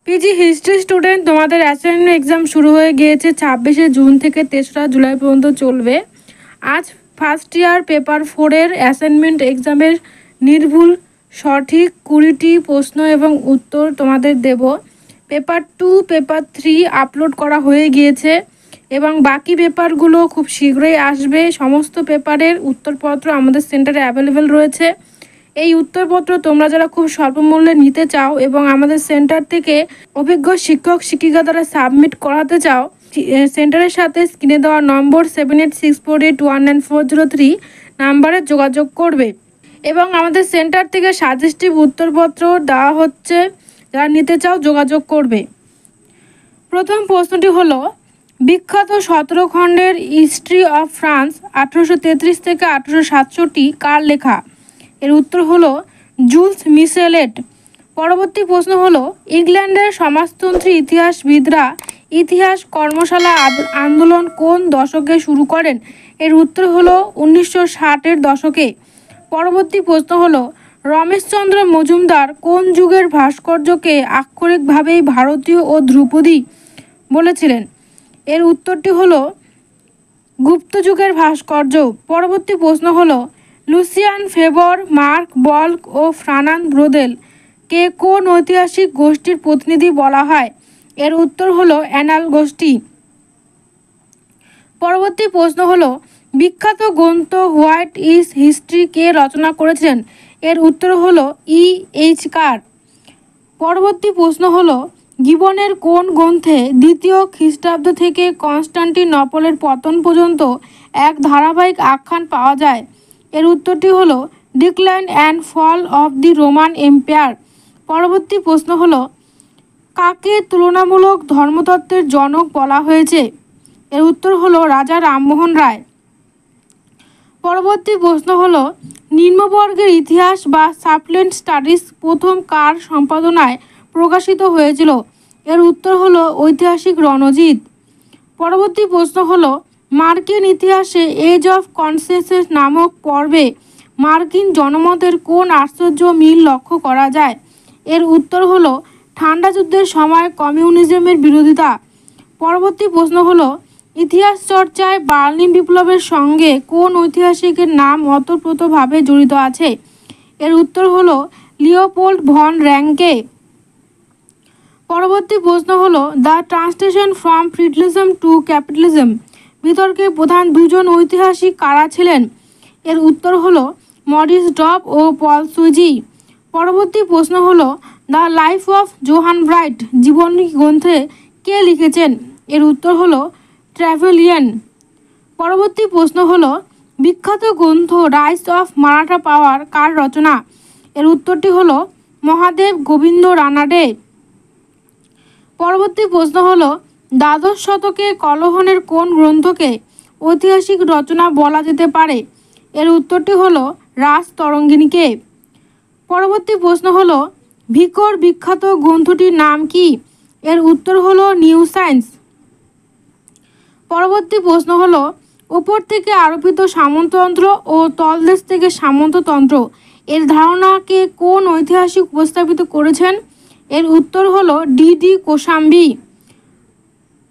PG history student, তোমাদের assignment exam শুরু হয়ে গিয়েছে। 26শে জুন থেকে 3রা জুলাই পর্যন্ত চলবে। আজ ফার্স্ট ইয়ার পেপার 4-এর অ্যাসাইনমেন্ট এক্সামের নির্ভুল সঠিক 20টি প্রশ্ন এবং উত্তর তোমাদের দেব। পেপার 2, পেপার 3 আপলোড করা হয়ে গিয়েছে এবং বাকি পেপারগুলো খুব শীঘ্রই আসবে। সমস্ত পেপারের উত্তরপত্র আমাদের সেন্টারে অ্যাভেলেবেল রয়েছে। এই উত্তরপত্র তোমরা যারা খুব স্বল্প মূল্যে নিতে চাও এবং আমাদের সেন্টার থেকে অভিজ্ঞ শিক্ষক শিক্ষিকা দ্বারা সাবমিট করাতে চাও, সেন্টারের সাথে স্ক্রিনে দেওয়া নম্বর 7864819403 নাম্বারে যোগাযোগ করবে এবং আমাদের সেন্টার থেকে সাজেস্টিভ উত্তরপত্র দেওয়া হচ্ছে। যারা নিতে চাও যোগাযোগ করবে। প্রথম প্রশ্নটি হলো, বিখ্যাত 17 খণ্ডের হিস্ট্রি অফ ফ্রান্স 1833 থেকে 1867 কার লেখা? এর উত্তর হলো জুলস মিশেলেট। পরবর্তী প্রশ্ন হলো, ইংল্যান্ডের সমাজতন্ত্রী ইতিহাসবিদরা ইতিহাস কর্মশালা আন্দোলন কোন দশকে শুরু করেন? এর উত্তর হলো 1960-এর দশকে। পরবর্তী প্রশ্ন হলো, রমেশচন্দ্র মজুমদার কোন যুগের ভাস্কর্যকে আক্ষরিকভাবেই ভারতীয় ও ধ্রুপদী বলেছিলেন? এর উত্তরটি হলো গুপ্ত যুগের ভাস্কর্য। পরবর্তী প্রশ্ন হলো, লুসিয়ান ফেবর, মার্ক বল্ক ও ফ্রানান ব্রোদেল কে কোন ঐতিহাসিক গোষ্ঠীর প্রতিনিধি বলা হয়? এর উত্তর হলো অ্যানাল গোষ্ঠী। পরবর্তী প্রশ্ন হলো, বিখ্যাত গ্রন্থ হোয়াট ইজ হিস্ট্রি কে রচনা করেছিলেন? এর উত্তর হলো E.H. কার। পরবর্তী প্রশ্ন হলো, গিবনের কোন গ্রন্থে 2য় খ্রিস্টাব্দ থেকে কনস্টান্টিনোপলের পতন পর্যন্ত এক ধারাবাহিক আখ্যান পাওয়া যায়? এর উত্তরটি হলো decline and fall of the Roman Empire. পরবর্তী প্রশ্ন হলো, কাকে তুলনামূলক ধর্মতত্ত্বের জনক বলা হয়েছে? এর উত্তর হলো রাজা রামমোহন রায়। পরবর্তী প্রশ্ন হলো, নিম্নবর্গের ইতিহাস বা সাপ্লেন্ট স্টাডিজ প্রথম কার সম্পাদনায় প্রকাশিত হয়েছিল? এর উত্তর হলো ঐতিহাসিক রণজিৎ। পরবর্তী প্রশ্ন হলো, মার্কিন ইতিহাসে এজ অফ কনসেনসাস নামক পর্বে মার্কিন জনমতের কোন আশ্চর্য মিল লক্ষ্য করা যায়? এর উত্তর হলো ঠান্ডা যুদ্ধের সময় কমিউনিজমের বিরোধিতা। পরবর্তী প্রশ্ন হলো, ইতিহাস চর্চায় বার্লিন বিপ্লবের সঙ্গে কোন ঐতিহাসিকের নাম ওতপ্রোতভাবে জড়িত আছে? এর উত্তর হলো লিওপোল্ড ভন র্যাঙ্কে। পরবর্তী প্রশ্ন হলো, the translation from feudalism two capitalism বিতর্কে প্রধান দুজন ঐতিহাসিক কারা ছিলেন? এর উত্তর হলো মরিস ডব ও পল সুজি। পরবর্তী প্রশ্ন হলো, the life of John Bright জীবনী গ্রন্থে কে লিখেছেন? এর উত্তর হলো ট্র্যাভেলিয়ান। পরবর্তী প্রশ্ন হলো, বিখ্যাত গ্রন্থ রাইজ অফ মারাঠা পাওয়ার কার রচনা? এর উত্তরটি হলো মহাদেব গোবিন্দ রানাডে। পরবর্তী প্রশ্ন হলো, দ্বাদশ শতকে কলহনের কোন গ্রন্থকে ঐতিহাসিক রচনা বলা যেতে পারে? এর উত্তরটি হলো রাজতরঙ্গিণীকে। পরবর্তী প্রশ্ন হলো, ভিকোর বিখ্যাত গ্রন্থটির নাম কি? এর উত্তর হলো নিউ সায়েন্স। পরবর্তী প্রশ্ন হলো, উপর থেকে আরোপিত সামন্ততন্ত্র ও তলদেশ থেকে সামন্ততন্ত্র এর ধারণাকে কোন ঐতিহাসিক উপস্থাপিত করেছেন? এর উত্তর হলো D.D. কোশাম্বী।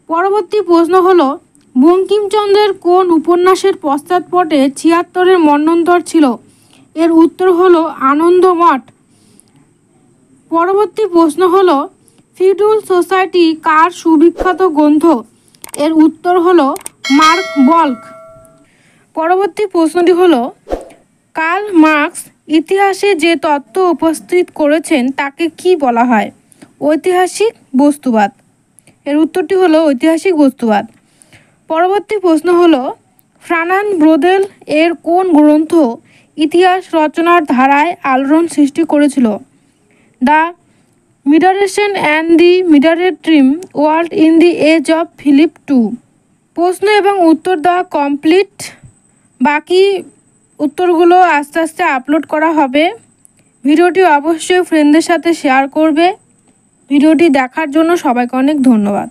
পরবর্তী প্রশ্ন হলো, বঙ্কিমচন্দ্রের কোন উপন্যাসের পশ্চাৎপটে 76-এর মন্বন্তর ছিল? এর উত্তর হলো আনন্দমঠ। পরবর্তী প্রশ্ন হলো, ফিউডাল সোসাইটি কার সুবিখ্যাত গ্রন্থ? এর উত্তর হলো মার্ক বল্ক। পরবর্তী প্রশ্নটি হলো, কার্ল মার্কস ইতিহাসে যে তত্ত্ব উপস্থিত করেছেন তাকে কি বলা হয়? ঐতিহাসিক বস্তুবাদ। এর উত্তরটি হলো ঐতিহাসিক বস্তুবাদ। পরবর্তী প্রশ্ন হলো, ফ্রানান ব্রোদেল এর কোন গ্রন্থ ইতিহাস রচনার ধারায় আলোড়ন সৃষ্টি করেছিল? The Mediterranean and the Mediterranean world in the age of Philip II। প্রশ্ন এবং উত্তর দেওয়া কমপ্লিট। বাকি উত্তরগুলো আস্তে আস্তে আপলোড করা হবে। ভিডিওটি অবশ্যই ফ্রেন্ডদের সাথে শেয়ার করবে। ভিডিওটি দেখার জন্য সবাইকে অনেক ধন্যবাদ।